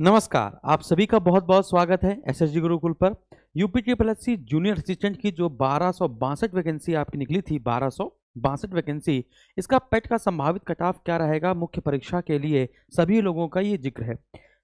नमस्कार, आप सभी का बहुत-बहुत स्वागत है एसएसजी गुरुकुल पर। यूपी ट्रिपल जूनियर असिस्टेंट की जो 1262 वैकेंसी आपकी निकली थी, 1262 वैकेंसी, इसका पेट का संभावित कट ऑफ क्या रहेगा मुख्य परीक्षा के लिए, सभी लोगों का ये जिक्र है।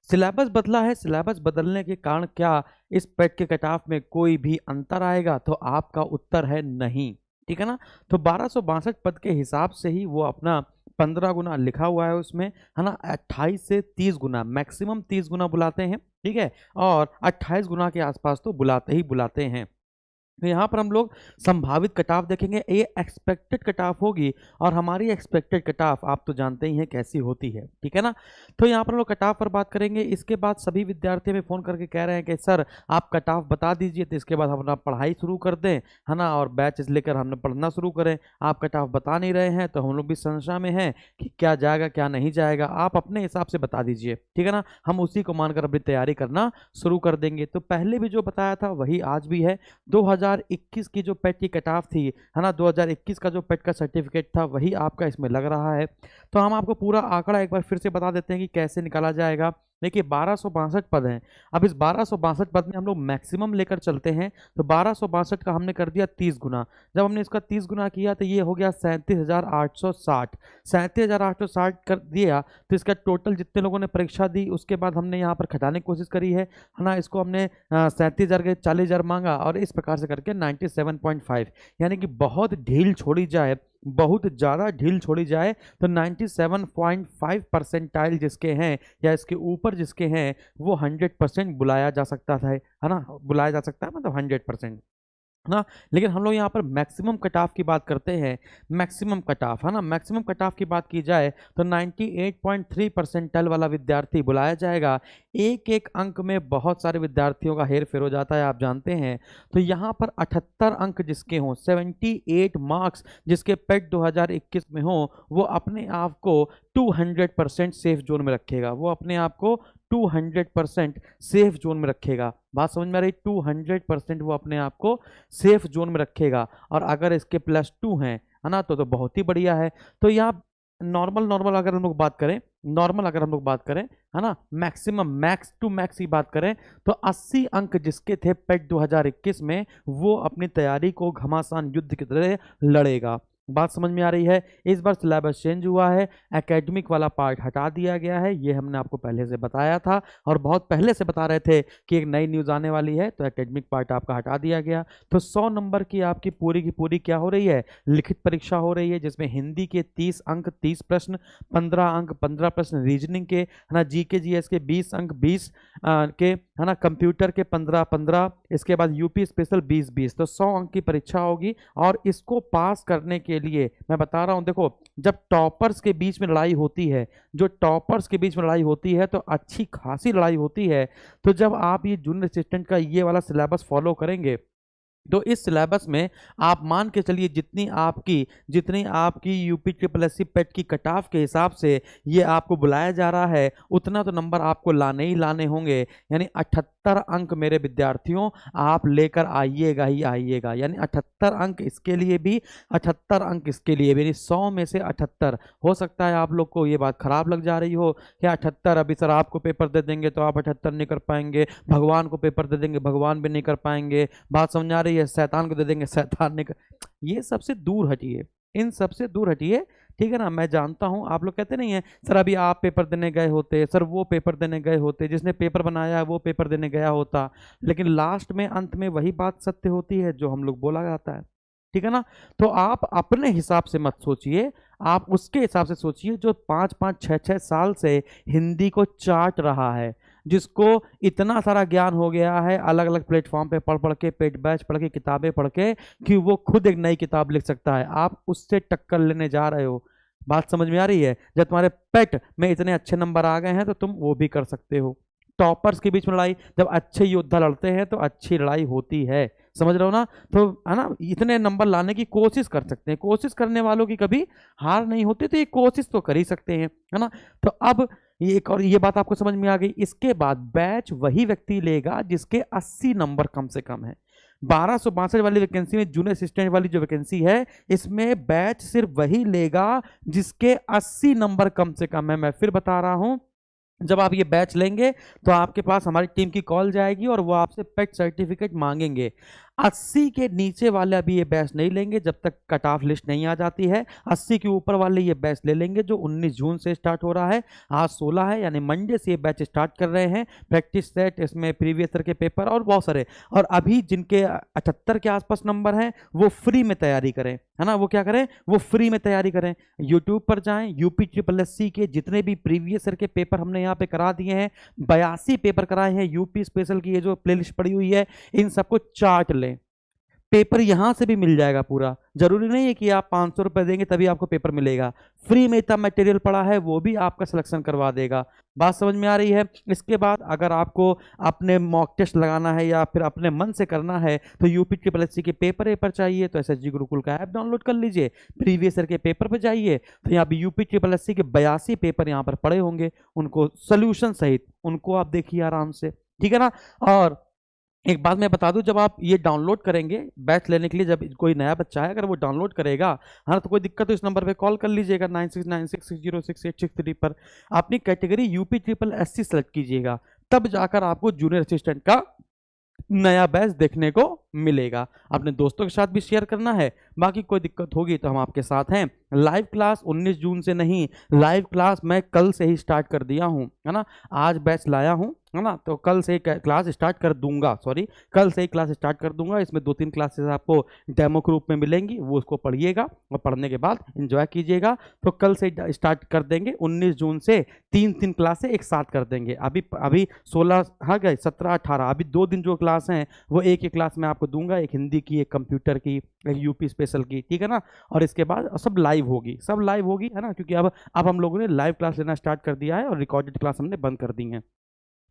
सिलेबस बदला है, सिलेबस बदलने के कारण क्या इस पेट के कट ऑफ में कोई भी अंतर आएगा? तो आपका उत्तर है नहीं, ठीक है ना? तो 1262 पद के हिसाब से ही वो अपना 15 गुना लिखा हुआ है उसमें, है ना? 28 से 30 गुना, मैक्सिमम 30 गुना बुलाते हैं, ठीक है? और 28 गुना के आसपास तो बुलाते ही बुलाते हैं। तो यहाँ पर हम लोग संभावित कट ऑफ देखेंगे, ये एक्सपेक्टेड कट ऑफ होगी और हमारी एक्सपेक्टेड कट ऑफ आप तो जानते ही हैं कैसी होती है, ठीक है ना? तो यहाँ पर हम लोग कट ऑफ पर बात करेंगे। इसके बाद सभी विद्यार्थी हमें फ़ोन करके कह रहे हैं कि सर आप कट ऑफ बता दीजिए, तो इसके बाद हम अपना पढ़ाई शुरू कर दें, है ना? और बैच लेकर हमने पढ़ना शुरू करें। आप कट ऑफ बता नहीं रहे हैं तो हम लोग भी संशय में हैं कि क्या जाएगा क्या नहीं जाएगा। आप अपने हिसाब से बता दीजिए, ठीक है ना? हम उसी को मानकर अपनी तैयारी करना शुरू कर देंगे। तो पहले भी जो बताया था वही आज भी है। 2021 की जो पेट की कट ऑफ थी, है ना? 2021 का जो पेट का सर्टिफिकेट था वही आपका इसमें लग रहा है। तो हम आपको पूरा आंकड़ा एक बार फिर से बता देते हैं कि कैसे निकाला जाएगा। देखिए 1262 पद हैं। अब इस 1262 पद में हम लोग मैक्सिमम लेकर चलते हैं, तो 1262 का हमने कर दिया 30 गुना। जब हमने इसका 30 गुना किया तो ये हो गया 37,860। 37,860 कर दिया तो इसका टोटल जितने लोगों ने परीक्षा दी उसके बाद हमने यहाँ पर घटाने की कोशिश करी है ना? इसको हमने 37,000 के 40,000 मांगा और इस प्रकार से करके 97.5, यानी कि बहुत ढील छोड़ी जाए, बहुत ज़्यादा ढील छोड़ी जाए तो 97.5 परसेंटाइल जिसके हैं या इसके ऊपर जिसके हैं वो 100% बुलाया जा सकता है ना? बुलाया जा सकता है मतलब 100%, ना। लेकिन हम लोग यहाँ पर मैक्सिमम कट ऑफ की बात करते हैं। मैक्सिमम कट ऑफ, है ना? मैक्सिमम कट ऑफ की बात की जाए तो 98.3 परसेंटाइल वाला विद्यार्थी बुलाया जाएगा। एक एक अंक में बहुत सारे विद्यार्थियों का हेर फेर हो जाता है, आप जानते हैं। तो यहाँ पर 78 अंक जिसके हों, 78 मार्क्स जिसके पेट 2021 में हो, वो अपने आप को 200% सेफ जोन में रखेगा। वो अपने आप को 200% सेफ जोन में रखेगा। बात समझ में आ रही? 200% वो अपने आप को सेफ जोन में रखेगा। और अगर इसके +2 हैं, है ना? तो बहुत ही बढ़िया है। तो यहाँ नॉर्मल नॉर्मल अगर हम लोग बात करें, नॉर्मल अगर हम लोग बात करें, है ना? मैक्सिमम मैक्स टू मैक्स की बात करें तो 80 अंक जिसके थे पेट 2021 में, वो अपनी तैयारी को घमासान युद्ध की तरह लड़ेगा। बात समझ में आ रही है? इस बार सिलेबस चेंज हुआ है, एकेडमिक वाला पार्ट हटा दिया गया है, ये हमने आपको पहले से बताया था और बहुत पहले से बता रहे थे कि एक नई न्यूज़ आने वाली है, तो एकेडमिक पार्ट आपका हटा दिया गया। तो 100 नंबर की आपकी पूरी की पूरी क्या हो रही है? लिखित परीक्षा हो रही है, जिसमें हिंदी के 30 अंक 30 प्रश्न, 15 अंक 15 प्रश्न रीजनिंग के, है ना? जीके जीएस के 20 अंक 20 के, है ना? कंप्यूटर के 15-15, इसके बाद यूपी स्पेशल 20-20। तो 100 अंक की परीक्षा होगी और इसको पास करने के लिए मैं बता रहा हूं, देखो जब टॉपर्स के बीच में लड़ाई होती है, जो टॉपर्स के बीच में लड़ाई होती है तो अच्छी खासी लड़ाई होती है। तो जब आप ये जूनियर असिस्टेंट का ये वाला सिलेबस फॉलो करेंगे तो इस सिलेबस में आप मान के चलिए जितनी आपकी यूपी ट्रिपल एससी पेट की कट ऑफ के हिसाब से ये आपको बुलाया जा रहा है, उतना तो नंबर आपको लाने ही लाने होंगे। यानी 78 अंक मेरे विद्यार्थियों आप लेकर आइएगा ही आइएगा। यानी 78 अंक इसके लिए भी, 78 अंक इसके लिए भी, यानी 100 में से 78। हो सकता है आप लोग को ये बात खराब लग जा रही हो कि 78 अभी सर आपको पेपर दे देंगे तो आप 78 नहीं कर पाएंगे, भगवान को पेपर दे देंगे भगवान भी नहीं कर पाएंगे। बात समझ आ रही है? शैतान को दे देंगे शैतान नहीं कर। ये सबसे दूर हटिए, इन सबसे दूर हटिए, ठीक है ना? मैं जानता हूं आप लोग कहते नहीं है सर अभी आप पेपर देने गए होते, सर वो पेपर देने गए होते, जिसने पेपर बनाया है वो पेपर देने गया होता। लेकिन लास्ट में अंत में वही बात सत्य होती है जो हम लोग बोला जाता है, ठीक है ना? तो आप अपने हिसाब से मत सोचिए, आप उसके हिसाब से सोचिए जो 5-5 6-6 साल से हिंदी को चाट रहा है, जिसको इतना सारा ज्ञान हो गया है अलग अलग प्लेटफॉर्म पे पढ़ पढ़ के, पेट बैच पढ़ के, किताबें पढ़ के, कि वो खुद एक नई किताब लिख सकता है। आप उससे टक्कर लेने जा रहे हो। बात समझ में आ रही है? जब तुम्हारे पेट में इतने अच्छे नंबर आ गए हैं तो तुम वो भी कर सकते हो। टॉपर्स के बीच में लड़ाई, जब अच्छे योद्धा लड़ते हैं तो अच्छी लड़ाई होती है, समझ रहे हो ना? तो है ना, इतने नंबर लाने की कोशिश कर सकते हैं, कोशिश करने वालों की कभी हार नहीं होती, तो ये कोशिश तो कर ही सकते हैं, है ना? तो अब ये एक और ये बात आपको समझ में आ गई। इसके बाद बैच वही व्यक्ति लेगा जिसके 80 नंबर कम से कम है। 1262 वाली वैकेंसी में जूनियर असिस्टेंट वाली जो वैकेंसी है, इसमें बैच सिर्फ वही लेगा जिसके 80 नंबर कम से कम है। मैं फिर बता रहा हूं, जब आप ये बैच लेंगे तो आपके पास हमारी टीम की कॉल जाएगी और वो आपसे पेट सर्टिफिकेट मांगेंगे। 80 के नीचे वाले अभी ये बैच नहीं लेंगे जब तक कट ऑफ लिस्ट नहीं आ जाती है। 80 के ऊपर वाले ये बैच ले लेंगे जो 19 जून से स्टार्ट हो रहा है। आज 16 है यानी मंडे से ये बैच स्टार्ट कर रहे हैं। प्रैक्टिस सेट, इसमें प्रीवियस ईयर के पेपर और बहुत सारे, और अभी जिनके 78 के आसपास नंबर हैं वो फ्री में तैयारी करें, है ना। वो क्या करें, वो फ्री में तैयारी करें। यूट्यूब पर जाएं, UPSSC के जितने भी प्रीवियस ईयर के पेपर हमने यहाँ पे करा दिए हैं, 82 पेपर कराए हैं। यूपी स्पेशल की ये जो प्लेलिस्ट पड़ी हुई है, इन सबको चार्ट लें। पेपर यहां से भी मिल जाएगा पूरा, जरूरी नहीं है कि आप 500 रुपए देंगे तभी आपको पेपर मिलेगा। फ्री में इतना मटेरियल पड़ा है, वो भी आपका सिलेक्शन करवा देगा। बात समझ में आ रही है। इसके बाद अगर आपको अपने मॉक टेस्ट लगाना है या फिर अपने मन से करना है तो UPSSC के पेपर चाहिए तो SSG गुरुकुल का ऐप डाउनलोड कर लीजिए। प्रीवियस ईयर के पेपर पे जाइए तो यहाँ पे UPSSC के 82 पेपर यहाँ पर पड़े होंगे, उनको सोल्यूशन सहित उनको आप देखिए आराम से, ठीक है ना। और एक बात मैं बता दूं, जब आप ये डाउनलोड करेंगे बैच लेने के लिए, जब कोई नया बच्चा है अगर वो डाउनलोड करेगा, हाँ, तो कोई दिक्कत तो इस नंबर पे कॉल कर लीजिएगा 9696606863 पर। अपनी कैटेगरी UPSSC सेलेक्ट कीजिएगा, तब जाकर आपको जूनियर असिस्टेंट का नया बैच देखने को मिलेगा। अपने दोस्तों के साथ भी शेयर करना है। बाकी कोई दिक्कत होगी तो हम आपके साथ हैं। लाइव क्लास 19 जून से नहीं, लाइव क्लास मैं कल से ही स्टार्ट कर दिया हूं, है ना। आज बैच लाया हूं, है ना, तो कल से क्लास स्टार्ट कर दूंगा। सॉरी, कल से ही क्लास स्टार्ट कर दूंगा। इसमें 2-3 क्लासेस आपको डेमो के रूप में मिलेंगी, वो उसको पढ़िएगा और पढ़ने के बाद एंजॉय कीजिएगा। तो कल से स्टार्ट कर देंगे। 19 जून से 3-3 क्लासें एक साथ कर देंगे। अभी 16 हाँ गए, 17-18 अभी 2 दिन जो क्लास हैं वो एक ही क्लास में आपको दूंगा, एक हिंदी की, एक कंप्यूटर की, एक यूपी स्पेशल की, ठीक है ना। और इसके बाद सब लाइव होगी, सब लाइव होगी, है ना, क्योंकि अब हम लोगों ने लाइव क्लास लेना स्टार्ट कर दिया है और रिकॉर्डेड क्लास हमने बंद कर दी है।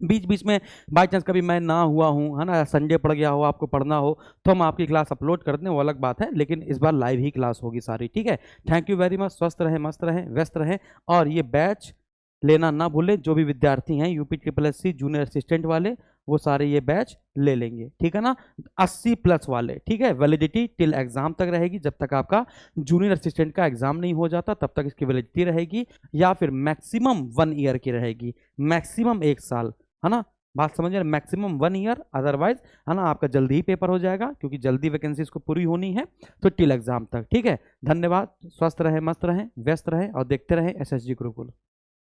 बीच बीच में बाई चांस कभी मैं ना हुआ हूँ, है ना, संडे पड़ गया हो, आपको पढ़ना हो, तो हम आपकी क्लास अपलोड कर दें, वो अलग बात है, लेकिन इस बार लाइव ही क्लास होगी सारी, ठीक है। Thank you very much. स्वस्थ रहें, मस्त रहें, व्यस्त रहें, और ये बैच लेना ना भूलें। जो भी विद्यार्थी हैं UPSSC जूनियर असिस्टेंट वाले, वो सारे ये बैच ले लेंगे, ठीक है ना। 80+ वाले, ठीक है। वैलिडिटी टिल एग्जाम तक रहेगी, जब तक आपका जूनियर असिस्टेंट का एग्जाम नहीं हो जाता तब तक इसकी वैलिडिटी रहेगी, या फिर मैक्सिमम 1 ईयर की रहेगी, मैक्सिमम 1 साल, है ना। बात समझ रहे, मैक्सिमम 1 ईयर, अदरवाइज, है ना, आपका जल्दी ही पेपर हो जाएगा क्योंकि जल्दी वैकेंसीज को पूरी होनी है, तो टिल एग्जाम तक, ठीक है। धन्यवाद। स्वस्थ रहें, मस्त रहें, व्यस्त रहें और देखते रहें SSG गुरुकुल।